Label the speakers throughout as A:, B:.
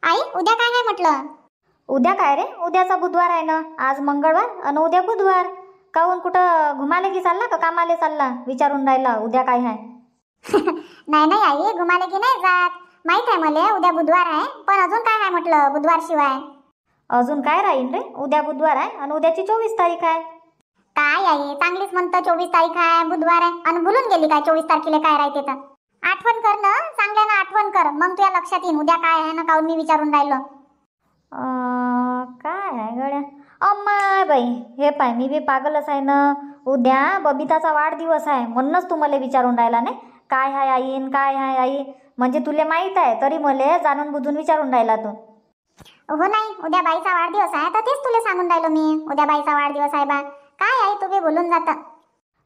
A: आई उद्या काय आहे म्हटलं?
B: उद्या काय रे? उद्याचा बुधवार आहे ना. आज मंगळवार आणि उद्या बुधवार. काहून कुठं घुमाले की चालला का कामाले चालला? विचारून राहिला उद्या काय आहे.
A: नाही नाही आई, घुमाले की नाही जात. माहित आहे मला उद्या बुधवार आहे, पण अजून काय आहे म्हटलं बुधवार शिवाय?
B: अजून काय राहील रे? उद्या बुधवार आहे आणि उद्याची 24 तारीख आहे.
A: काय आई चांगलीच म्हणतं 24 तारीख आहे, बुधवार आहे आणि भुलून गेली काय 24 तारखेला काय राहते तर? आठवण कर ना, चांगल्यानं आठवण कर, मग तुझ्या लक्षात येईन उद्या काय आहे ना. काहून मी विचारून राहिलो.
B: काय आहे गड्या? अम्मा बाई, हे पाय मी बी पागलच आहे ना. उद्या बबिताचा वाढदिवस आहे, म्हणूनच तू मला विचारून राहिला नाही काय आहे आईन, काय आहे आई. म्हणजे तुले माहित आहे तरी मला जाणून बुजून विचारून राहिला तू.
A: हो नाही, उद्या बाईचा वाढदिवस आहे तर तेच तुला सांगून राहिलो मी. उद्या बाईचा वाढदिवस आहे बा. काय आहे तू बी बोलून जात.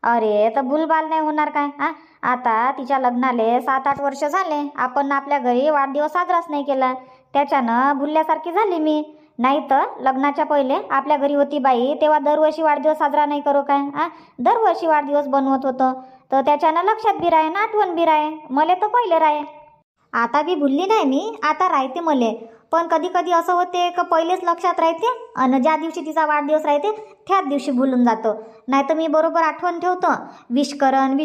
B: अरे तर भूलबाल नाही होणार काय? आता तिच्या लग्नाले 7-8 वर्ष झाले, आपण आपल्या घरी वाढदिवस साजराच नाही केला. त्याच्यानं भुलल्यासारखी झाली मी. नाही तर लग्नाच्या पहिले आपल्या घरी होती बाई तेव्हा दरवर्षी वाढदिवस साजरा नाही करू काय? दरवर्षी वाढदिवस बनवत होतं तर त्याच्यानं लक्षात बी राहे ना, आठवण बी राहे. मले तर पहिले राहे. आता बी भुलली नाही मी, आता राहते मले. पण कधी कधी असं होते का पहिलेच लक्षात राहते आणि ज्या दिवशी तिचा वाढदिवस राहते त्याच दिवशी भुलून जातो. नाही तर मी बरोबर आठवण ठेवतो, विश करण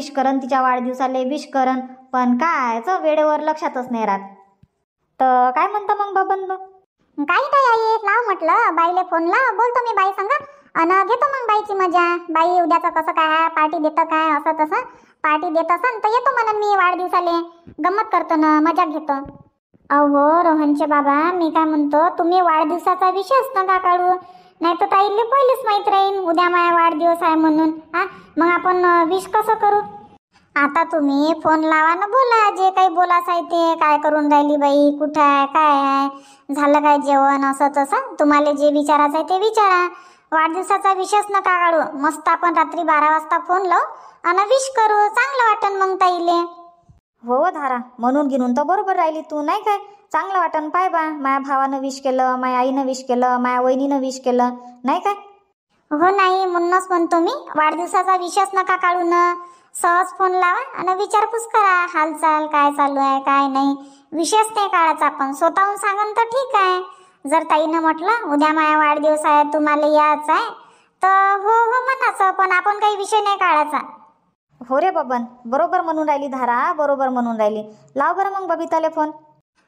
B: तिच्या वाढदिवसाले विश करण. पण कायचं वेळेवर लक्षातच नाही राहत. तर काय म्हणता मग बबन?
A: काही नाही आई, लाव म्हटलं बाईले फोन लाव, बोलतो मी बाई संग आणि घेतो मग बाईची मजा. बाई उद्याचं कसं काय आहे, पार्टी देतं काय, असं तसं पार्टी देत असन तर येतो म्हणून मी वाढदिवसाले. गंमत करतो ना, मजा घेतो. अहो रोहनचे बाबा, मी काय म्हणतो, तुम्ही वाढदिवसाचा विषयच नका काढू. नाही तर ताईले पहिलेच माहीत राहील उद्या माझा वाढदिवस आहे म्हणून. मग आपण विश कसं करू? आता तुम्ही फोन लावा ना, बोला जे काही बोलायचं आहे ते. काय करून राहिली बाई, कुठं आहे, काय आहे, झालं काय जेवण, असं तसं तुम्हाला जे विचारायचं आहे ते विचारा. वाढदिवसाचा विषयच नका काढू. मस्त आपण रात्री 12 वाजता फोन लावू आणि विश करू, चांगलं वाटन मग ताईले.
B: हो धारा, म्हणून घेऊन तर बरोबर राहिली तू, नाही काय? चांगलं वाटन. पाय बा, माझ्या भावानं विश केलं, माझ्या आईनं विश केलं, माझ्या वहिनीनं विश केलं, नाही काय?
A: हो नाही, म्हणूनच म्हणतो मी वाढदिवसाचा विषयच नका काढू ना. सहज फोन लावा आणि विचारपूस करा, हालचाल काय चालू आहे काय नाही. विषयच नाही काढायचा. आपण स्वतःहून सांगन तर ठीक आहे. जर ताईनं म्हटलं उद्या माझा वाढदिवस आहे तुम्हाला यायचं आहे तर हो हो म्हणायचं, पण आपण काही विषय नाही काढायचा.
B: हो रे बबन, बरोबर म्हणून राहिली धारा, बरोबर म्हणून राहिली. लाव बरं मग बबिताले फोन.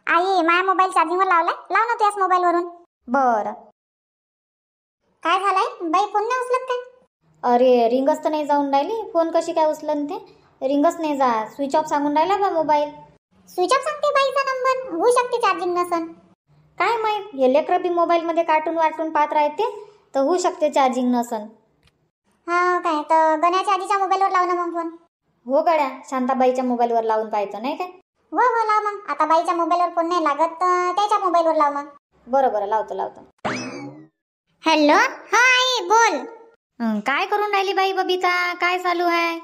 A: आई माझा मोबाईल चार्जिंगवर लावलाय, लाव ना त्याच मोबाईलवरून.
B: बरं.
A: काय झालंय बाई, फोन नाही उचलत काय?
B: अरे रिंगच तर नाही जाऊन राहिली, फोन कशी काय उचलन ते? रिंगच नाही जा, स्विच ऑफ सांगून राहिला बा मोबाईल.
A: स्विच ऑफ सांगते बाईचा नंबर, होऊ शकते चार्जिंग नसन.
B: काय माहित, हे लेकरं बी मोबाईलमध्ये कार्टून वाटून पाहत राहते तर होऊ शकते चार्जिंग नसन.
A: हा काय, तर गण्याच्या आजीच्या मोबाईलवर लाव ना मग फोन.
B: हो गड्या, शांताबाईच्या मोबाईलवर लावून पाहायचं, नाही काय?
A: हो हो लाव मग. आता बाईच्या मोबाईलवर फोन नाही लागत तर त्याच्या मोबाईलवर लाव मग.
B: बरं लावतो.
A: हॅलो, हा आई बोल.
B: काय करून राहिली बाई बबिता, काय चालू आहे?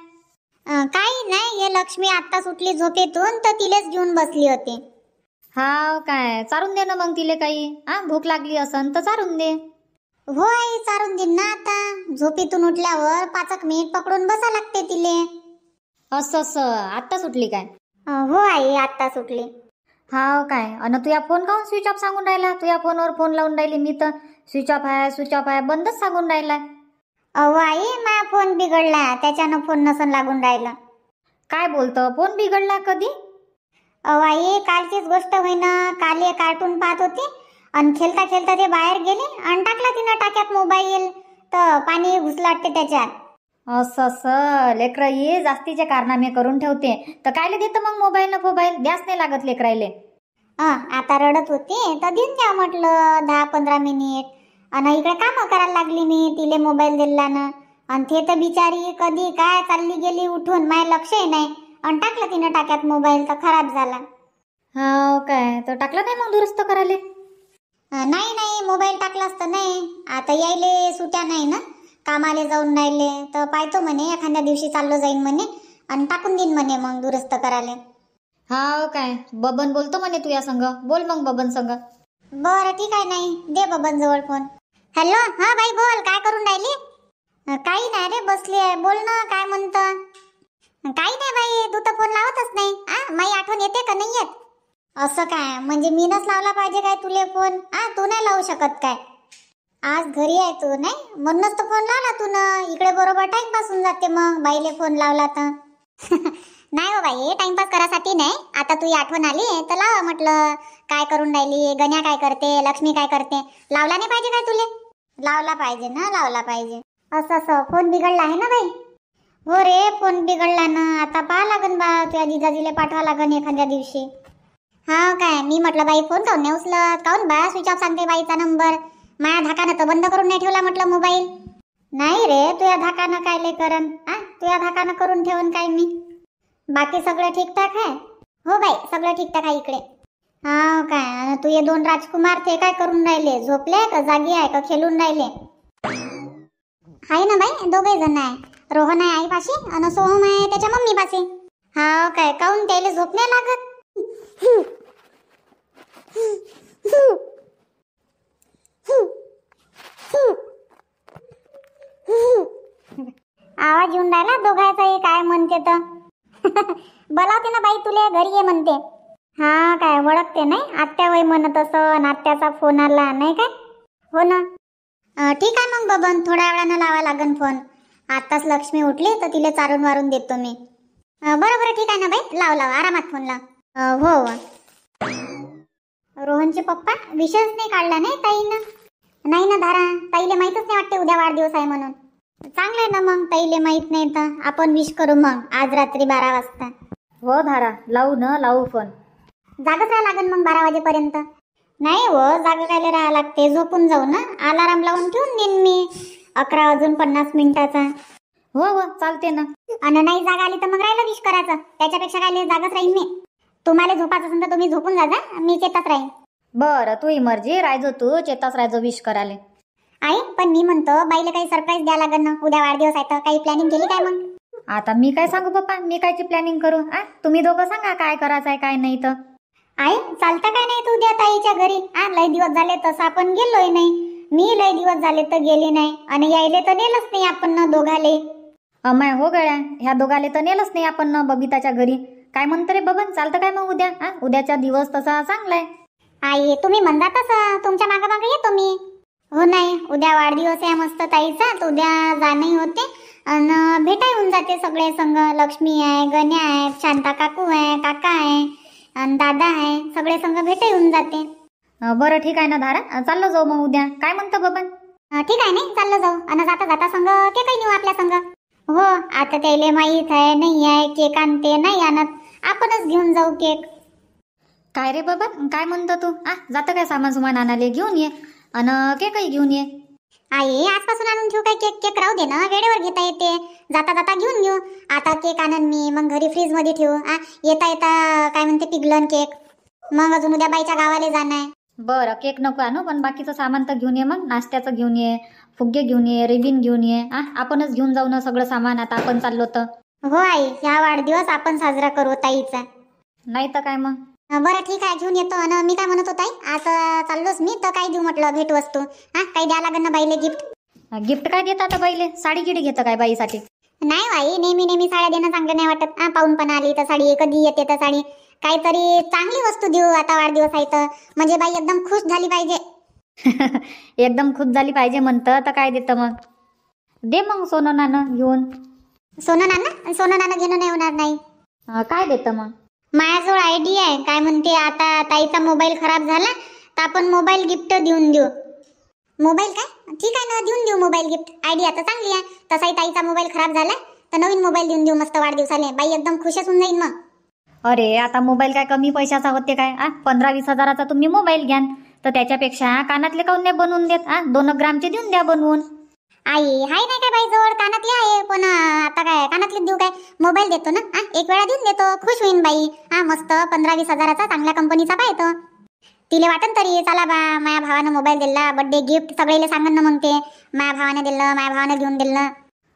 A: काही नाही, हे लक्ष्मी आत्ता सुटली झोपेतून तर तिलेच घेऊन बसली होती.
B: हा काय, चारून दे ना मग तिले काही. भूक लागली असन तर चारून दे.
A: हो आई, चारून देईन ना. आता झोपेतून उठल्यावर 5 मिनिट पकडून बसा लागते तिले.
B: असं आत्ता सुटली काय?
A: हो आई, आत्ता सुटली.
B: हा काय, अन तुझ्या फोन काहून स्विच ऑफ सांगून राहिला? तुझ्या फोनवर फोन लावून राहिली मी तर स्विच ऑफ आहे बंदच सांगून राहिला.
A: अहो आई, माझा फोन बिघडला, त्याच्यानं फोन नसन लागून राहिला.
B: काय बोलतो, फोन बिघडला कधी?
A: अहो आई, कालचीच गोष्ट होईना. काल एक कार्टून पाहत होती आणि खेळता खेळता ते बाहेर गेले आणि टाकला तिनं टाक्यात मोबाईल, तर पाणी घुसलं वाटते त्याच्यात.
B: असं लेकरं ये जास्तीचे कारनामे करून ठेवते तर कायले देतं मग मोबाईल द्यास नाही लागत लेकरायले.
A: आता रडत होती तर देऊन द्या म्हटलं 10-15 मिनिट. आणि इकडे काम करायला लागली मी, तिले मोबाईल दिला ना. आणि ते तर बिचारी कधी काय चालली गेली उठून, माझं लक्षही नाही. आणि टाकलं तिनं टाक्यात मोबाईल तर खराब झाला.
B: हा काय, तर टाकला नाही मग दुरुस्त करायला?
A: नाही, मोबाईल टाकला असतं नाही. आता यायले सुट्या नाही ना, कामाले जाऊन राहिले तर पाहतो म्हणे, एखाद्या दिवशी चाललो जाईन म्हणे आणि टाकून देईन म्हणे मग दुरुस्त करायला.
B: हा काय, बबन बोलतो म्हणे तुझ्या संग, बोल मग बबन संग.
A: बरं ठीक आहे, नाही दे बबन जवळ फोन. हॅलो, हा बाई बोल, काय करून राहिली? काही नाही रे, बसली आहे. बोल ना, काय म्हणतं? काही नाही बाई, तू तर फोन लावतच नाही. माई आठवण येते का नाही येत? असं काय म्हणजे मीनच लावला पाहिजे काय तुले फोन? तू नाही लावू शकत काय? आज घरी आहे तू नाही म्हणूनच तर फोन लावला तू ना. इकडे बरोबर टाइमपास होऊन जाते मग बाईले फोन लावला तर. नाही हो बाई, टाइमपास करासाठी नाही. आता तुझी आठवण आली तर लावा म्हटलं. काय करून राहिली, गण्या काय करते, लक्ष्मी काय करते, लावला नाही पाहिजे काय तुले? लावला पाहिजे ना, लावला पाहिजे. असं फोन बिघडला आहे ना बाई? हो रे, फोन बिघडला ना. आता पाहा लागन बा, तुझ्या जिजाजीले पाठवा लागन एखाद्या दिवशी. हा काय, मी म्हटलं बाई फोन काऊन नाही उचलत, काऊन बा स्विच ऑफ सांगते बाईचा नंबर. माझ्या धाकानं तर बंद करून नाही ठेवला म्हटलं मोबाईल. नाही रे, तुझ्या धाकानं काय ले करन? तुझ्या धाकानं करून ठेवून काय मी? बाकी सगळं ठीकठाक आहे? हो बाई, सगळं ठीकठाक आहे इकडे. हा काय, तुझे 2 राजकुमार ते काय करून राहिले? झोपले का जागी आहे का खेळून राहिले? आहे ना बाई, दोघे जण आहे. रोहन आहे आईपाशी आणि सोहम आहे त्याच्या मम्मी पाशी. हा काय, काऊन त्याला झोप नाही लागत? आवाज येऊन राहिला दोघांचाही. काय म्हणते तर? बोलावते ना बाई तुले, घरी ये म्हणते. हा काय, ओळखते नाही? आत्या वय म्हणत असं, आत्याचा फोन आला नाही काय? हो ना. ठीक आहे मग बबन, थोड्या वेळानं लावा लागन फोन. आताच लक्ष्मी उठली तर तिला चारून वारून देतो मी. बरोबर ठीक आहे ना बाई, लाव आरामात फोन लाव. हो. रोहनचे पप्पा विषयच नाही काढला नाही ताईनं? नाही ना धारा, ताईले माहीतच नाही वाटते उद्या वाढदिवस आहे म्हणून. चांगलं आहे ना मग, ताईले माहित नाही तर आपण विश करू मग आज रात्री 12 वाजता.
B: हो धारा, लावू फोन.
A: जागच राहा लागन मग 12 वाजेपर्यंत. नाही हो, जागा कायले राहा लागते, झोपून जाऊ ना. अलाराम लावून ठेवून देईन मी 11:50
B: हो चालते ना.
A: आणि नाही जागा आली तर मग राहिलं विश करायचं. त्याच्यापेक्षा काय जागाच राहीन मी. तुम्हाला झोपायचं असेल तर तुम्ही झोपून जा, मी चेतात राहीन.
B: बरं, तुही मर्जी, राहायचो तू चेताच राहायचो विश करायला.
A: आई पण मी म्हणतो बाईला काही सरप्राईज द्या लागन ना, उद्या वाढदिवस आहे तर. काही प्लॅनिंग केली काय मग?
B: आता मी काय सांगू पप्पा, मी कायची प्लॅनिंग करू? तुम्ही दोघं सांगा काय करायचं आहे काय नाही तर.
A: आई चालतं काय नाही तू उद्या ताईच्या घरी? लय दिवस झाले तसं आपण गेलोय नाही. मी लय दिवस झाले तर गेली नाही आणि यायले तर नेलंच नाही आपण ना दोघाले.
B: अमाय हो गळ्या, ह्या दोघाले तर नेलंच नाही आपण ना बबिताच्या घरी. काय म्हणतं रे बबन, चालतं काय मग उद्या? उद्याचा दिवस तसा चांगलाय.
A: आई तुम्ही म्हणता तसं, तुमच्या मागे मागे येतो मी. हो नाही, उद्या वाढदिवस आहे मस्त ताईचा, तर उद्या जाणंही होते आणि भेटाही होऊन जाते सगळे संग. लक्ष्मी आहे, गण्या आहे, शांता काकू आहे, काका आहे आणि दादा आहे, सगळे संग भेटाही होऊन जाते.
B: बरं ठीक आहे ना धारा, चाललो जाऊ मग उद्या. काय म्हणतं बबन?
A: ठीक आहे नाही, चाललो जाऊ. आणि जाता जाता संग के काही नेऊ आपल्या संग. हो, आता त्याला माहीत आहे नाही आहे केक आणते नाही आणत, आपणच घेऊन जाऊ केक.
B: काय रे बबन, काय म्हणतो तू? जातं काय सामान सुमान आणाले, घेऊन ये आणि केकही घेऊन ये.
A: आई आजपासून आणून ठेवू काय केक? केक राहू दे ना, वेळेवर घेता येते. जाता जाता घेऊन घेऊ. आता केक आणन मी, मग घरी फ्रीज मध्ये ठेवू. येता येता काय म्हणते पिघलन केक. मग अजून उद्या बाईच्या गावाला जाणं आहे.
B: बरं, केक नको आणू, पण बाकीचं सामान तर घेऊन ये. मग नाश्त्याचं घेऊन ये, फुगे घेऊन ये, रिबिन घेऊन ये. आपणच घेऊन जाऊ ना सगळं सामान, आता आपण चाललो तर.
A: हो आई, ह्या वाढदिवस आपण साजरा करू ताईचा.
B: नाही तर काय मग.
A: बरं ठीक आहे, घेऊन येतो. आणि मी काय म्हणत होतो ताई, आता चाललोच मी तर काय देऊ म्हटलं भेटवस्तू? काही द्या लागेल ना बाईले गिफ्ट?
B: गिफ्ट काय देत आता बाईले? साडी गिडी घेतं काय बाईसाठी?
A: नाही बाई, नेहमी साड्या देणं चांगलं नाही वाटत. पाहून पण आली तर साडी, कधी येते तर साडी. काहीतरी चांगली वस्तू देऊ, आता वाढदिवस आहे तर. म्हणजे बाई एकदम खुश झाली पाहिजे.
B: एकदम खुश झाली पाहिजे म्हणतं तर काय देतं मग? दे मग सोनं नाणं घेऊन.
A: सोनं नाणं घेणं नाही होणार. नाही
B: काय देतं मग?
A: माझ्याजवळ आयडिया आहे. काय म्हणते, आता ताईचा मोबाईल खराब झाला तर आपण मोबाईल गिफ्ट देऊन देऊ. मोबाईल काय? ठीक आहे ना, देऊन देऊ मोबाईल गिफ्ट. आयडिया तर चांगली आहे. तसाही ताईचा मोबाईल खराब झाला तर नवीन मोबाईल देऊन देऊ मस्त वाढदिवसाला. बाई एकदम खुशच होऊन जाईल मग.
B: अरे आता मोबाईल काय कमी पैशाचा होते काय? 15-20 हजाराचा तुम्ही मोबाईल घ्यान तर त्याच्यापेक्षा कानातले काऊन नाही बनवून देत? 2 ग्रामचे देऊन द्या बनवून.
A: आई हाय नाही काय बाई जवळ? कानातले आहे, पण आता काय कानातले देऊ काय? मोबाईल देतो ना, एक वेळा देऊन देतो. खुश होईन बाई. मस्त 15-20 हजाराचा चांगल्या कंपनीचा पाहतो. तिले वाटन तरी चला बा, माझ्या भावानं मोबाईल दिला, बर्थडे गिफ्ट सगळेले सांगन ना. मग ते माझ्या भावाने दिलं, माझ्या भावानं घेऊन दिलं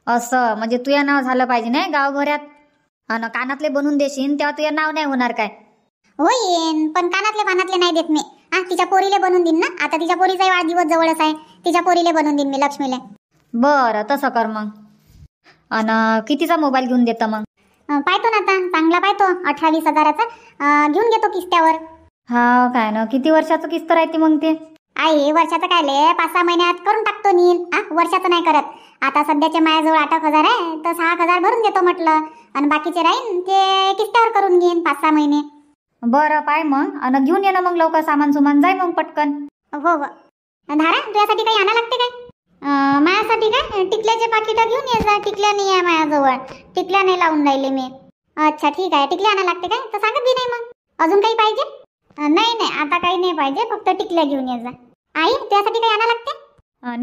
B: असं म्हणजे तुझं नाव झालं पाहिजे नाही गावभरात. आणि कानातले बनवून देशील तेव्हा तुझं नाव नाही होणार काय?
A: होईन, पण कानातले नाही देत मी. तिच्या पोरीले बनवून देईन ना. आता तिच्या पोरीचाही वाढदिवस जवळच आहे, तिच्या पोरीले बनवून देईन मी, लक्ष्मीले.
B: बरं तसं कर मग. आणि कितीचा मोबाईल घेऊन देतं मग?
A: पाहतो ना, आता चांगला पाहतो 18-20 हजाराचा घेऊन घेतो किस्त्यावर.
B: हा काय ना, किती वर्षाचं किस्त राहते मग ते?
A: आई वर्षाचं काय ले 5-6 महिन्यात करून टाकतो नील. वर्षाचं नाही करत. आता सध्याच्या माझ्याजवळ 8,000 आहे तर 6,000 भरून देतो म्हटलं, आणि बाकीचे राहीन ते किस्त्यावर करून घेईन 5-6 महिने.
B: बरं पाय मग, आणि घेऊन ये ना मग लवकर सामान सुमान, जाय मग पटकन.
A: हो हो. धारा तुझ्यासाठी काही आणा लागते काय? माझ्यासाठी काय टिकल्याचे पाकिट घेऊन ये जा. टिकल्या नाही आहे माझ्याजवळ, टिकल्या नाही लावून राहिले मी. अच्छा ठीक आहे, टिकल्या आणा लागते काय? तर सांगत बी नाही मग. अजून काही पाहिजे? नाही नाही आता काही नाही पाहिजे, फक्त टिकल्या घेऊन ये जा. आई तुझ्यासाठी काही आणा लागते?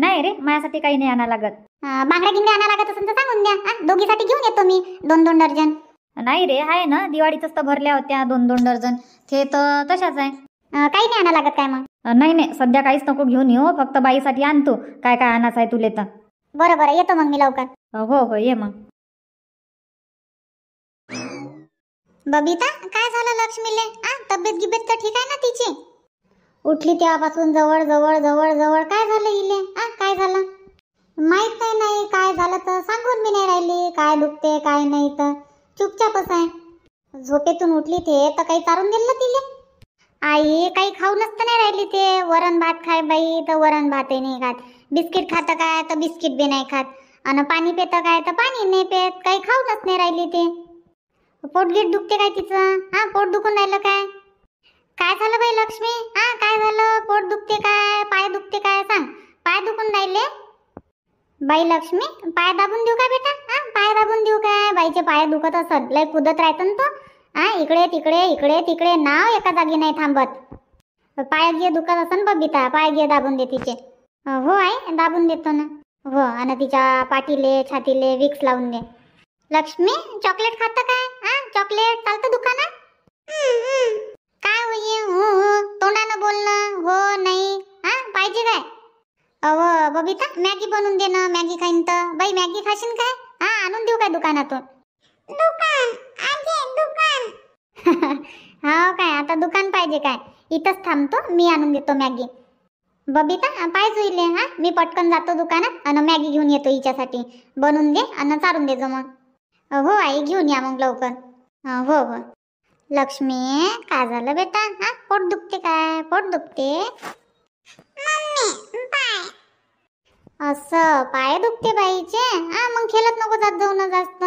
B: नाही रे, माझ्यासाठी काही नाही आणा लागत.
A: बांगड्या गिंगड्या आणा लागत असेल तर सांगून द्या. दोघीसाठी घेऊन येतो मी 2-2 डझन.
B: नाही रे, आहे ना, दिवाळीतच तर भरल्या होत्या 2-2 डझन, ते तर तशाच आहे.
A: काही नाही आणा लागत काय मग?
B: नाही नाही, सध्या काहीच नको घेऊन येऊ, फक्त बाईसाठी आणतो काय काय आणायचं आहे तुले तर.
A: बरं बरं येतो मग मी लवकर.
B: हो हो, ये मग.
A: बबिता काय झालं लक्ष्मीले? तब्येत गिब्येत तर ठीक आहे ना तिची? उठली तेव्हापासून जवळ जवळ जवळ जवळ काय झालं इले? काय झालं माहित नाही काय झालं तर सांगून मी नाही राहिली. काय दुखते काय नाही तर चुपचापच आहे. झोपेतून उठली ते तर काही चारून दिलं तिले? आई काही खाऊ नसतं नाही राहिली ते. वरण भात खाय बाई तर वरण भातही नाही खात. बिस्किट खातं काय तर बिस्किट बी नाही खात. आणि पाणी पितं काय तर पाणी नाही पित. काही खाऊनच नाही राहिली ते. पोटगीट दुखते काय तिचं? पोट दुखून राहिलं काय? काय झालं बाई लक्ष्मी? काय झालं? पोट दुखते काय? पाय दुखते काय? सांग. पाय दुखून राहिले बाई लक्ष्मी? पाय दाबून देऊ काय बेटा? पाय दाबून देऊ काय? बाईचे पाय दुखत असत, लय कुदत राहतं ना तो. इकडे तिकडे इकडे तिकडे, नाव एका जागी नाही थांबत. पाय गे दुखत असन बबिता, पाय गे दाबून दे तिचे. हो आई दाबून देतो ना. हो, आणि तिच्या पाठीले छातीले विक्स लावून दे. लक्ष्मी चॉकलेट खातं काय? चॉकलेट चालतं दुकानात? काय होई तोंडानं बोलणं हो नाही. पाहिजे काय? बबिता मॅगी बनवून दे ना. मॅगी खाईन तर. बाई मॅगी खाशील काय? आणून देऊ काय दुकानातून? दुकान दुकान. हो काय, आता दुकान पाहिजे काय? इथंच थांबतो, मी आणून देतो मॅगी. बबिता पाहिजे इले. मी पटकन जातो दुकानात आणि मॅगी घेऊन येतो हिच्यासाठी. बनवून दे आणि चारून दे मग. हो आई घेऊन या मग लवकर. हो हो. लक्ष्मी काय झालं बेटा? पोट दुखते काय? पोट दुखते मम्मी पाय. असं पाय दुखते बाईचे? मग खेळत नको जात जाऊ ना जास्त.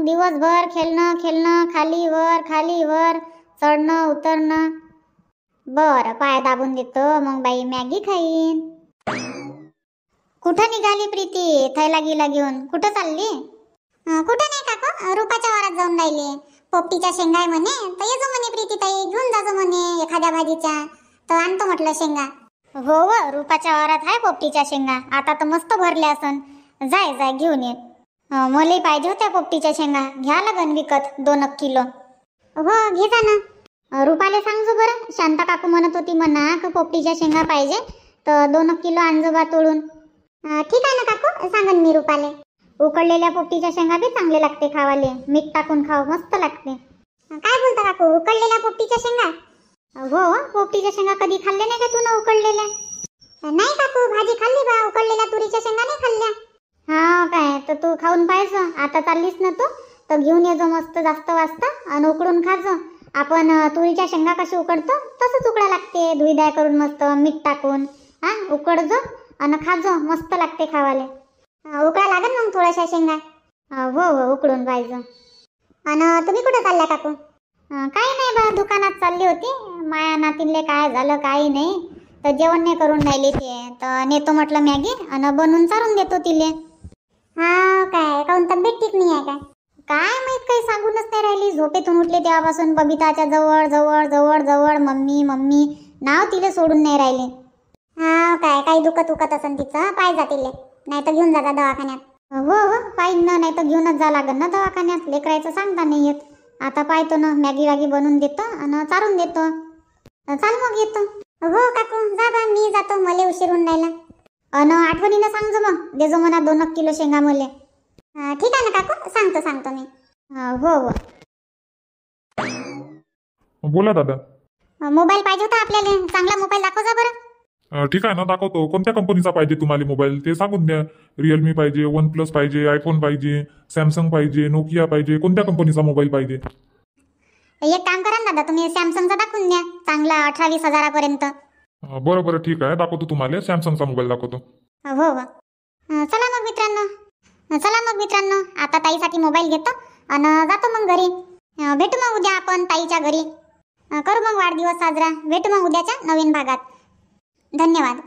A: दिवसभर खेळणं खेळणं, खाली वर चढणं उतरणं. बरं पाय दाबून देतो मग बाई मॅगी खाईन. कुठं निघाली प्रीती? थैला गिला घेऊन कुठं चालली? कुठं नाही काकू, रुपाच्या वारात जाऊन राहिली. पोपटीच्या शेंगा आहे म्हणे तर ये जो म्हणे प्रीती ताई, घेऊन जाजो म्हणे एखाद्या भाजीच्या. तर आणतो म्हटलं शेंगा. हो रुपाच्या वारात आहे पोपटीच्या शेंगा. आता तर मस्त भरल्या असन. जाय घेऊन ये. मलाही पाहिजे होत्या पोपटीच्या शेंगा. घ्या लागन विकत 2 किलो. हो घे जा ना. रुपाले सांगजो बरं. शांता काकू म्हणत होती म्हणा की पोपटीच्या शेंगा पाहिजे तर 2 किलो आणजो बा तोडून. ठीक आहे ना काकू, सांगन मी रुपाले. उकडलेल्या पोपटीच्या शेंगा बी चांगले लागते खावाले. मीठ टाकून खाव मस्त लागते. काय बोलता काकू, उकडलेल्या पोपटीच्या शेंगा? हो पोपटीच्या शेंगा कधी खाल्ले नाही का तू ना उकडलेल्या? नाही काकू, भाजी खाल्ली बा, उकडलेल्या तुरीच्या शेंगा नाही खाल्ल्या. काय तर तू खाऊन पाहिजे. आता चाललीस ना तू तर घेऊन ये जो मस्त जास्त वाजता आणि उकडून खाजो. आपण तुरीच्या शेंगा कशी उकडतो तसंच उकडा लागते. धुईदाय करून मस्त मीठ टाकून उकडजो आणि खाजो. मस्त लागते खावाले. उकडा लागेल मग थोड्याशा शेंगा. हो हो उकडून पाहिजे. आणि तुम्ही कुठे चालल्या काकू? काही नाही बा, दुकानात चालली होती. माया नातीनले काय झालं काही नाही तर जेवण नाही करून राहिली ते, तर नेतो म्हटलं मॅगी आणि बनवून चारून देतो तिले. काय काऊन तब्येत ठीक नाही आहे काय? काय माहित, काही सांगूनच नाही राहिली. झोपेतून उठले तेव्हापासून बबिताच्या जवळ जवळ जवळ जवळ मम्मी मम्मी नाव तिले सोडून नाही राहिले. काय काही दुखत असन तिचं, पाय जा तिले. नाही तर घेऊन जा दवाखान्यात. हो हो पाहिजे ना, नाही तर घेऊनच जा लागेल ना दवाखान्यात. लेकरायचं सांगता नाही येत. आता पाहतो ना, मॅगी वागी बनवून देतो आणि चारून देतो. चाल मग येतो. हो काकू जा बा, मी जातो, मला उशीर होऊन राहिला. आठवणीनं सांगजो मग, देजो म्हणा 2 किलो शेंगा मले. ठीक आहे ना काकू, सांगतो मी. हो हो.
C: बोला दादा.
A: मोबाईल पाहिजे होता आपल्याला, चांगला मोबाईल दाखव जा बरं.
C: ठीक आहे ना, दाखवतो. कोणत्या कंपनीचा पाहिजे तुम्हाला मोबाईल ते सांगून द्या. रिअलमी पाहिजे, OnePlus पाहिजे, आयफोन पाहिजे, सॅमसंग पाहिजे, नोकिया पाहिजे, कोणत्या कंपनीचा मोबाईल पाहिजे?
A: तर एक काम करा ना दादा, तुम्ही सॅमसंगचा दाखवून द्या, चांगला 18-20 हजारापर्यंत.
C: बरं ठीक आहे, दाखवतो तुम्हाला सॅमसंगचा मोबाईल दाखवतो.
A: हो हो. चला मग मित्रांनो, आता ताईसाठी मोबाईल घेतो आणि जातो मग घरी. भेटू मग उद्या आपण ताईच्या घरी. करू मग वाढदिवस साजरा. भेटू मग उद्याच्या नवीन भागात. धन्यवाद.